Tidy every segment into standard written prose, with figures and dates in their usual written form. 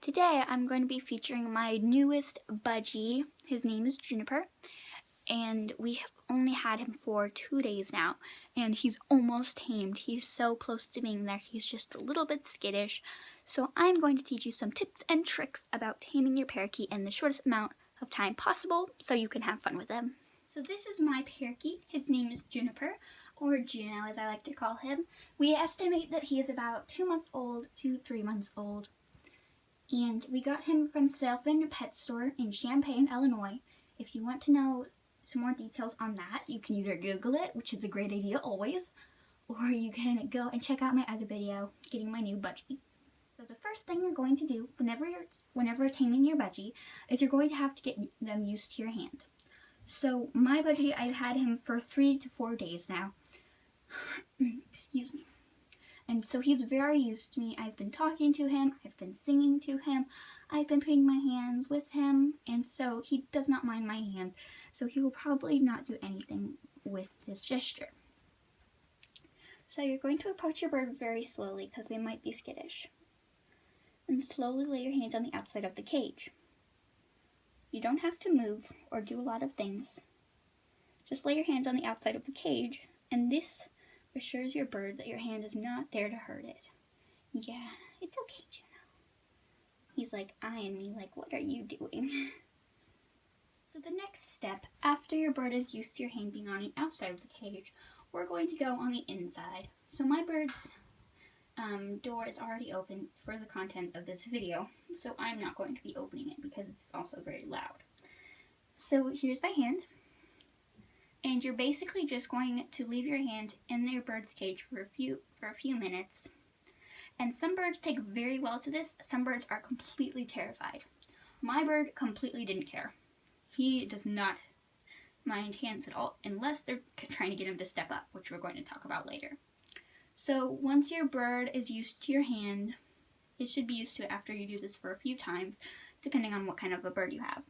Today I'm going to be featuring my newest budgie. His name is Juniper, and we have only had him for 2 days now, and he's almost tamed. He's so close to being there. He's just a little bit skittish. So I'm going to teach you some tips and tricks about taming your parakeet in the shortest amount of time possible so you can have fun with him. So this is my parakeet. His name is Juniper, or Juno as I like to call him. We estimate that he is about 2 months old to 3 months old. And we got him from Sylvan Pet Store in Champaign, Illinois. If you want to know some more details on that, you can either Google it, which is a great idea always, or you can go and check out my other video, getting my new budgie. So the first thing you're going to do whenever taming your budgie is you're going to have to get them used to your hand. So my budgie, I've had him for 3 to 4 days now. Excuse me. And so he's very used to me. I've been talking to him, I've been singing to him, I've been putting my hands with him, and so he does not mind my hand. So he will probably not do anything with this gesture. So you're going to approach your bird very slowly because they might be skittish. And slowly lay your hands on the outside of the cage. You don't have to move or do a lot of things. Just lay your hands on the outside of the cage, and this assures your bird that your hand is not there to hurt it. Yeah, it's okay, Juno. He's like eyeing me like, what are you doing? So the next step, after your bird is used to your hand being on the outside of the cage, we're going to go on the inside. So my bird's door is already open for the content of this video, so I'm not going to be opening it because it's also very loud. So here's my hand. And you're basically just going to leave your hand in your bird's cage for a few minutes. And some birds take very well to this. Some birds are completely terrified. My bird completely didn't care. He does not mind hands at all unless they're trying to get him to step up, which we're going to talk about later. So once your bird is used to your hand, it should be used to it after you do this for a few times, depending on what kind of a bird you have.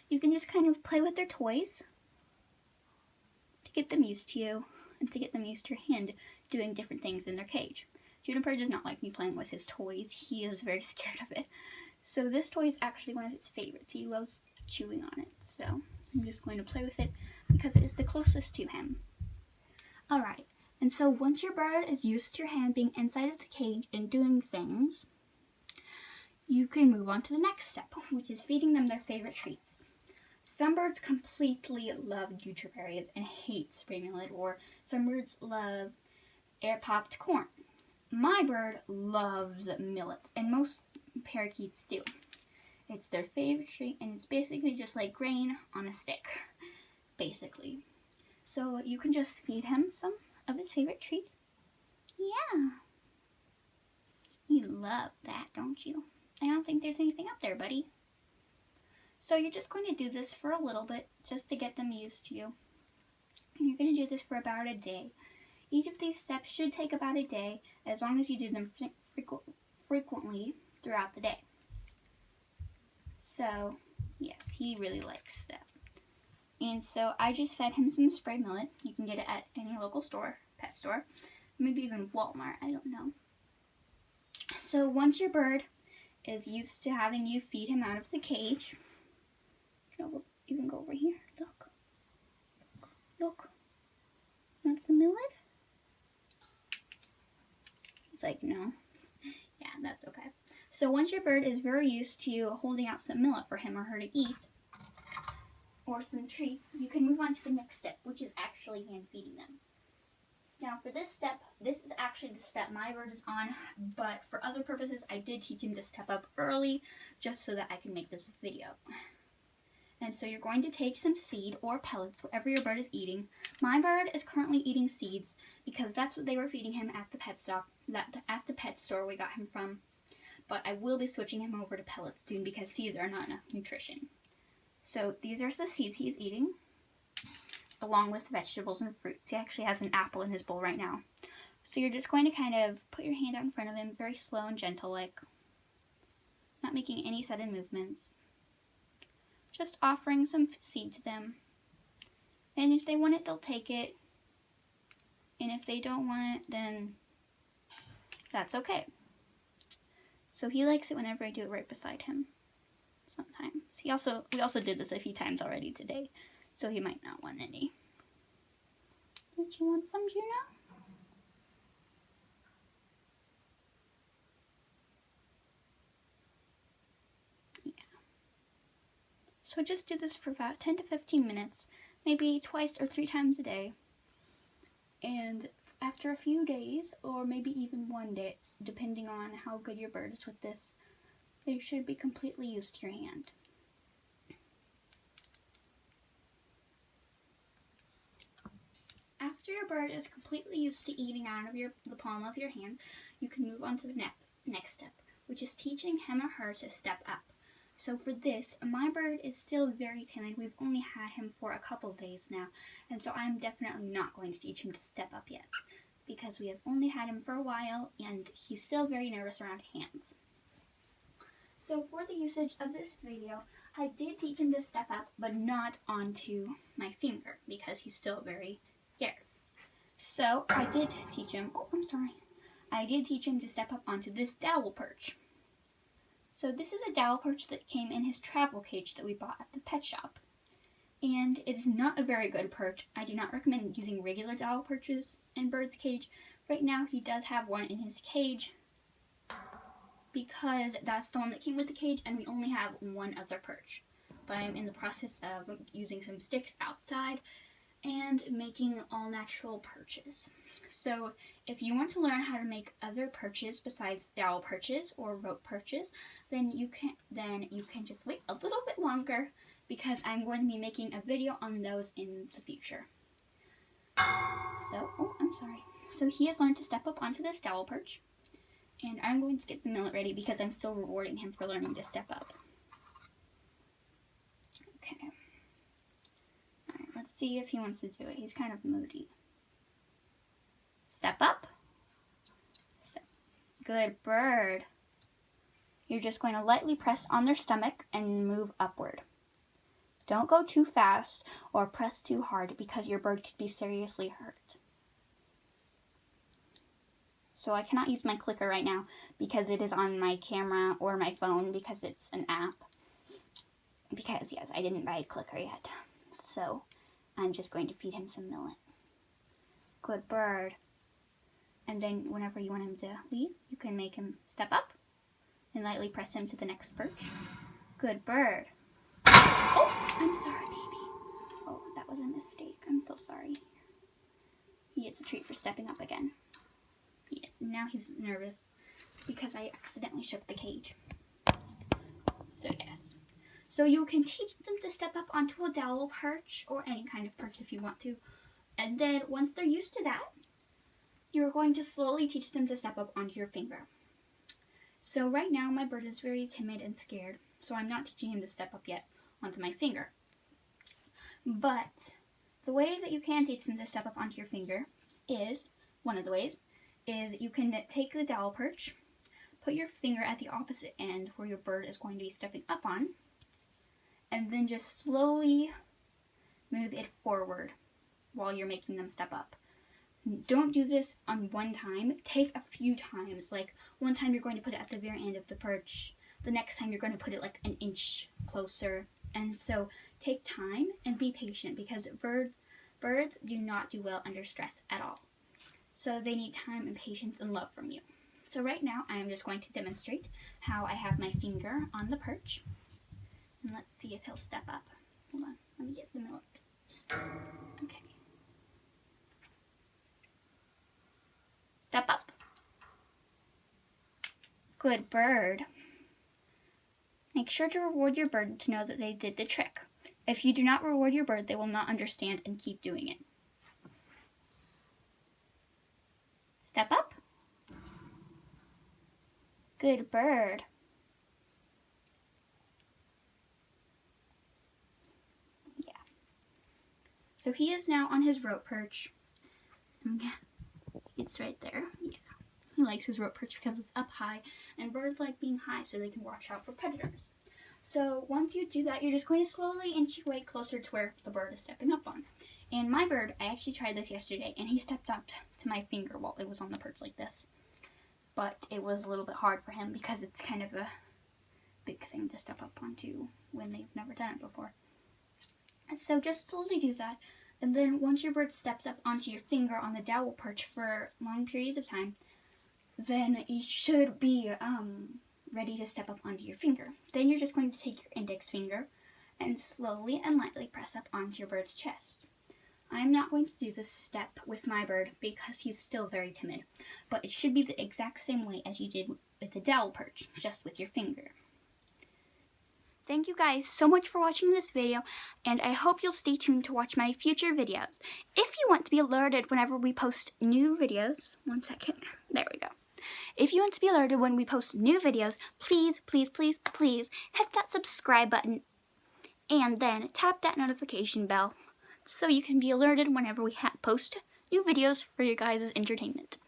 You can just kind of play with their toys, get them used to you, and to get them used to your hand doing different things in their cage. Juniper does not like me playing with his toys. He is very scared of it. So this toy is actually one of his favorites. He loves chewing on it. So I'm just going to play with it because it is the closest to him. Alright, and so once your bird is used to your hand being inside of the cage and doing things, you can move on to the next step, which is feeding them their favorite treats. Some birds completely love nutri-berries and hate spray millet, or some birds love air-popped corn. My bird loves millet, and most parakeets do. It's their favorite treat, and it's basically just like grain on a stick, basically. So you can just feed him some of his favorite treat. Yeah. You love that, don't you? I don't think there's anything up there, buddy. So you're just going to do this for a little bit, just to get them used to you. And you're going to do this for about a day. Each of these steps should take about a day, as long as you do them frequently throughout the day. So, yes, he really likes that. And so I just fed him some spray millet. You can get it at any local store, pet store, maybe even Walmart, I don't know. So once your bird is used to having you feed him out of the cage, you can go over here. Look. Look. Want some millet? He's like, no. Yeah, that's okay. So once your bird is very used to holding out some millet for him or her to eat, or some treats, you can move on to the next step, which is actually hand feeding them. Now for this step, this is actually the step my bird is on, but for other purposes, I did teach him to step up early, just so that I can make this video. And so you're going to take some seed or pellets, whatever your bird is eating. My bird is currently eating seeds because that's what they were feeding him at the pet store we got him from. But I will be switching him over to pellets soon because seeds are not enough nutrition. So these are the seeds he's eating, along with vegetables and fruits. He actually has an apple in his bowl right now. So you're just going to kind of put your hand out in front of him, very slow and gentle, like, not making any sudden movements. Just offering some seed to them. And if they want it, they'll take it. And if they don't want it, then that's okay. So he likes it whenever I do it right beside him. Sometimes. We also did this a few times already today, so he might not want any. Don't you want some, Juno? Yeah. So just do this for about 10 to 15 minutes, maybe twice or 3 times a day. And after a few days, or maybe even one day, depending on how good your bird is with this, they should be completely used to your hand. After your bird is completely used to eating out of the palm of your hand, you can move on to the next step, which is teaching him or her to step up. So for this, my bird is still very timid. We've only had him for a couple days now, and so I'm definitely not going to teach him to step up yet, because we have only had him for a while, and he's still very nervous around hands. So for the usage of this video, I did teach him to step up, but not onto my finger, because he's still very scared. So I did teach him, I did teach him to step up onto this dowel perch. So this is a dowel perch that came in his travel cage that we bought at the pet shop. And it is not a very good perch. I do not recommend using regular dowel perches in Bird's cage. Right now he does have one in his cage because that's the one that came with the cage, and we only have one other perch. But I'm in the process of using some sticks outside and making all natural perches. So if you want to learn how to make other perches besides dowel perches or rope perches, then you can just wait a little bit longer, because I'm going to be making a video on those in the future. So he has learned to step up onto this dowel perch, and I'm going to get the millet ready because I'm still rewarding him for learning to step up. Okay. Alright, let's see if he wants to do it. He's kind of moody. Step up. Good bird. You're just going to lightly press on their stomach and move upward. Don't go too fast or press too hard, because your bird could be seriously hurt. So I cannot use my clicker right now because it is on my camera or my phone, because it's an app. Because, yes, I didn't buy a clicker yet. So I'm just going to feed him some millet. Good bird. And then whenever you want him to leave, you can make him step up and lightly press him to the next perch. Good bird. Oh, I'm sorry, baby. Oh, that was a mistake. I'm so sorry. He gets a treat for stepping up again. Yes, now he's nervous because I accidentally shook the cage. So yes. So you can teach them to step up onto a dowel perch or any kind of perch if you want to. And then once they're used to that, you're going to slowly teach them to step up onto your finger. So right now my bird is very timid and scared, so I'm not teaching him to step up yet onto my finger. But the way that you can teach them to step up onto your finger is, one of the ways, is you can take the dowel perch, put your finger at the opposite end where your bird is going to be stepping up on, and then just slowly move it forward while you're making them step up. Don't do this on one time. Take a few times. Like, one time you're going to put it at the very end of the perch. The next time you're going to put it like an inch closer. And so take time and be patient, because birds do not do well under stress at all. So they need time and patience and love from you. So right now I am just going to demonstrate how I have my finger on the perch. And let's see if he'll step up. Hold on, let me get the millet. Okay. Step up. Good bird. Make sure to reward your bird to know that they did the trick. If you do not reward your bird, they will not understand and keep doing it. Step up. Good bird. Yeah. So he is now on his rope perch. It's right there. Yeah. He likes his rope perch because it's up high, and birds like being high so they can watch out for predators. So once you do that, you're just going to slowly inch your way closer to where the bird is stepping up on. And my bird, I actually tried this yesterday, and he stepped up to my finger while it was on the perch like this. but it was a little bit hard for him because it's kind of a big thing to step up onto when they've never done it before. So just slowly do that, and then once your bird steps up onto your finger on the dowel perch for long periods of time, then you should be ready to step up onto your finger. Then you're just going to take your index finger and slowly and lightly press up onto your bird's chest. I'm not going to do this step with my bird because he's still very timid, but it should be the exact same way as you did with the dowel perch, just with your finger. Thank you guys so much for watching this video, and I hope you'll stay tuned to watch my future videos. If you want to be alerted whenever we post new videos, one second, there we go. If you want to be alerted when we post new videos, please, please, please, please hit that subscribe button and then tap that notification bell so you can be alerted whenever we post new videos for your guys' entertainment.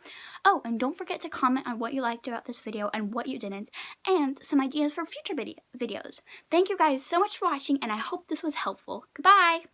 Oh, and don't forget to comment on what you liked about this video and what you didn't, and some ideas for future videos. Thank you guys so much for watching, and I hope this was helpful. Goodbye!